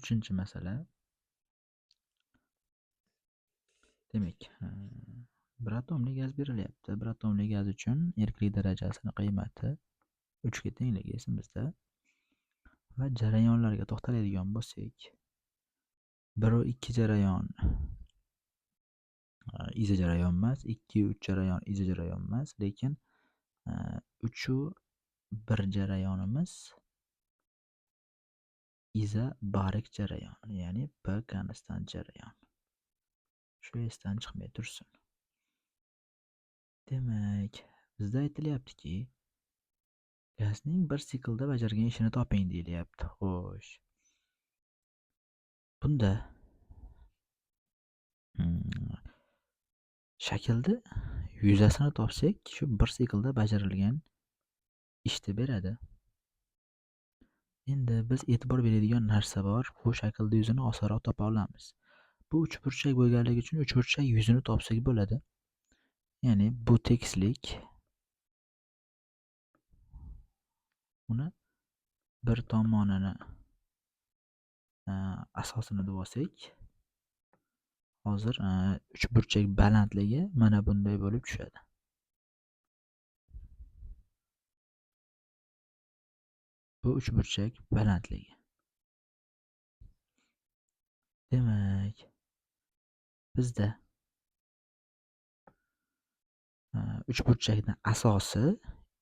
Uchinchi masala. Demak, bir atomli gaz berilyapti. Bir atomli gaz uchun erklik darajasining qiymati 3 ga tengligi esimizda. Va jarayonlarga to'xtaladigan bo'lsak, 1 va 2 jarayon izojarayon emas, 2 va 3 jarayon izojarayon emas, lekin 3 va 1 jarayonimiz izobarik jarayon, ya'ni P konstant jarayon. Shu esdan chiqmay tursin. Demak, bizda aytilyaptiki, gazning bir siklda bajargan ishini toping deyilyapti. Xo'sh. Bunda shaklda yuzasini topsak, shu bir siklda bajarilgan ishni beradi. Endi biz e'tibor beradigan narsa bor. Bu shaklda yuzini osonroq topa olamiz. Bu uchburchak bo'lganligi uchun uchburchak yuzini topsak bo'ladi. Ya'ni bu tekislik uni bir tomonini asosini deb olsak, hozir uchburchak balandligi mana bunday bo'lib tushadi. Bu uchburchak balandligi. Demak, bizda uchburchakning asosi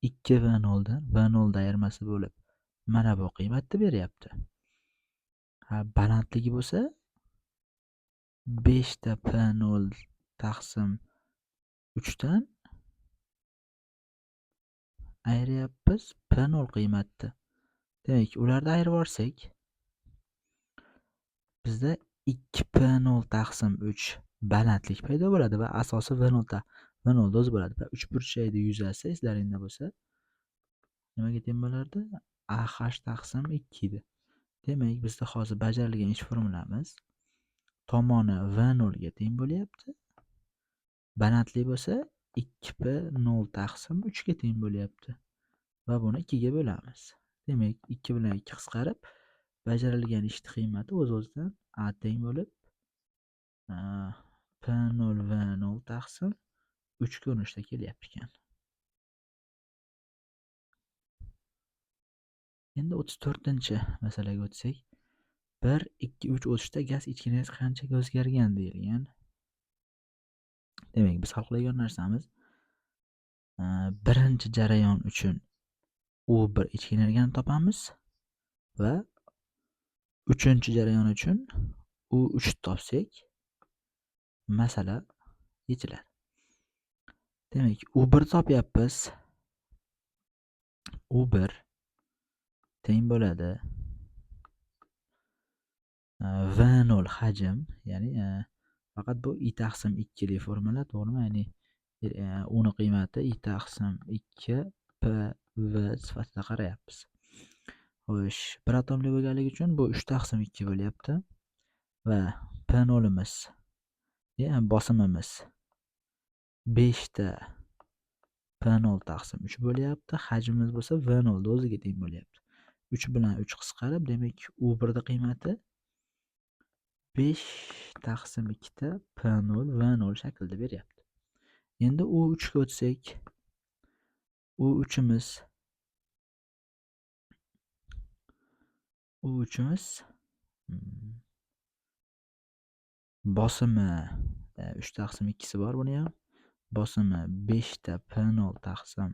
2 V0 dan V0 ayirmasi bo'lib mana bu qiymatni beryapti. Balandligi bo'lsa 5 ta P0 taqsim 3 dan ayiryapmiz P0 qiymatni. Demak, ularni ayirib olsak, bizda 2 P0 taqsim 3 balandlik paydo bo'ladi va asosi V0 o'zi bo'ladi. Va uchburchakning yuzasi eslaringda bo'lsa, nimaga teng bo'lardi? AH taqsim 2 edi. Demak, bizda hozir bajarilgan ish formulamiz tomoni V0 ga teng bo'lyapti. Balandlik bo'lsa 2P0 taqsim 3 ga teng bo'lyapti. Va buni 2 ga bo'lamiz. Demak, 2 bilan 2 qisqarib, bajarilgan ishning qiymati o'z-o'zidan A teng bo'lib P0 V0 taqsim 3 ko'rinishda kelyapti ekan. Endi 34-masalaga o'tsak, 1, 2, 3 o'tishda gaz ichki energiyasi qanchaga o'zgargan deyilgan. Demak, biz hal qiladigan narsamiz birinchi jarayon uchun U1 ichki energiyani topamiz va 3-jarayon uchun U3 topsak, masala yechiladi. Demak, U1 topyapmiz. U1 teng bo'ladi V0 hajm, ya'ni faqat bu I taqsim 2 lik formula, to'g'rimi? Ya'ni uni qiymati I taqsim 2 PV sifatida qarayapmiz. Xo'sh, bir atomli bo'lganligi uchun bu 3 taqsim 2 bo'lyapti va P0imiz, ya'ni bosimimiz 5 ta P0 taqsim 3 bo'lyapti. Hajmimiz bo'lsa V0 o'ziga teng bo'lyapti. 3 bilan 3 qisqarib, demak, U1 ning qiymati 5 taqsim 2 ta P0 V0 shaklida beryapti. Endi U3 ga o'tsak, U3imiz bosimi 3 taqsim 2si bor buni ham. Bosimi 5 ta P0 taqsim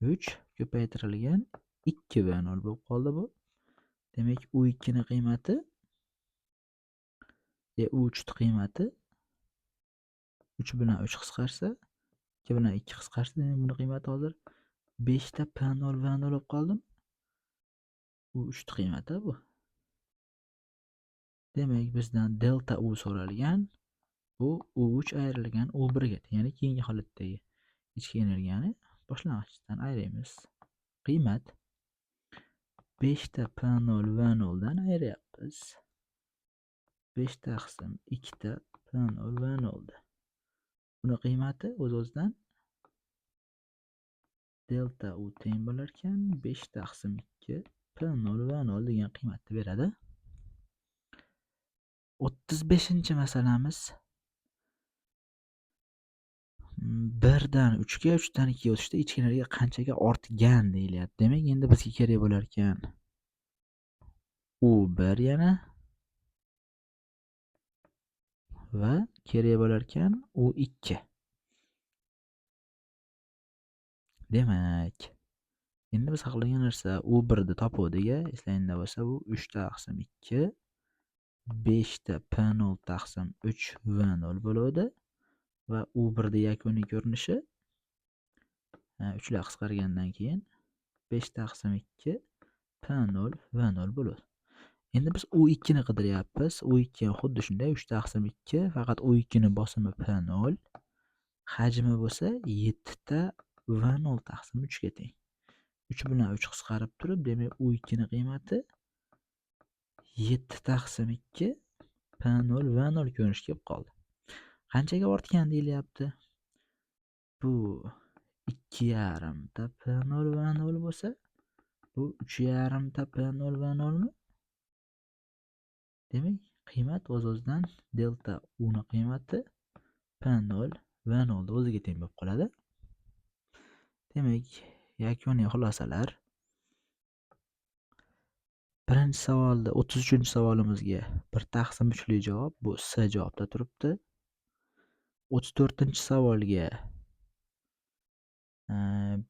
3 ko'paytirilgan 2 V0 bo'lib qoldi bu. Demak, U2 ning qiymati U3 ning qiymati 3 bilan 3 qisqarsa, 2 bilan 2 qisqarsa, demak, buni qiymati hozir 5 ta P0 V0 bo'lib qoldi. U3 ning qiymati bu. Demak, bizdan delta U so'ralgan. Bu U3 ayrilgan U1 ga, ya'ni keyingi holatdagi ichki energiyani boshlang'ichdan ayraymiz. Qiymat 5 ta P0 V0 dan ayiryapmiz. 5 taqsim 2 ta P0 V0 da. Buni qiymati o'z-o'zidan delta U teng bo'lar ekan 5 taqsim 2 P0 V0 degan qiymatni beradi. 35-chi masalamiz. 1 dan 3ga, 3dan 2ga o'tishda ichki energiya qanchaga ortgan deyilyapti. Demak, endi bizga kerak bo'lar ekan U1 yana va kerak bo'lar ekan U2. Demak, endi biz haqlagan narsa U1 ni topuvdik. Eslangda bo'lsa, bu 3 taqsim 2, 5 ta P0 taqsim 3 V0 bo'ladi va U1 ni yakuniy ko'rinishi 3 lar qisqargandan keyin 5 taqsim 2 P0 V0 bo'ladi. Endi biz U2 ni qidiryapmiz. U2 ham xuddi shunday 3 taqsim 2, faqat U2 ni bosimi P0, hajmi bo'lsa 7 ta V0 taqsim 3 ga teng. 3 bilan 3 qisqarib turib, demak U2 ni qiymati 7 taqsim 2 P0 V0 ko'rinishi kelib qoldi. Qanchaga ortgan deyilyapti? Bu 2,5 ta P0 V0 bo'lsa, bu 3,5 ta P0 V0 mi? Demak, qiymat o'z-o'zidan delta U ni qiymati P0 V0 ni o'ziga teng bo'lib qoladi. Demak, yakuniy xulosalar. Birinchi savolda 33-savolimizga 1 taqsim 3 li javob, bu S javobda turibdi. 34-savolga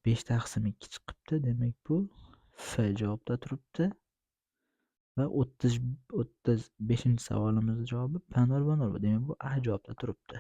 5 taqsim 2 chiqibdi. Demak, bu F javobda turibdi. Va 35-savolimizning javobi P0 V0. Demak, bu A javobda turibdi.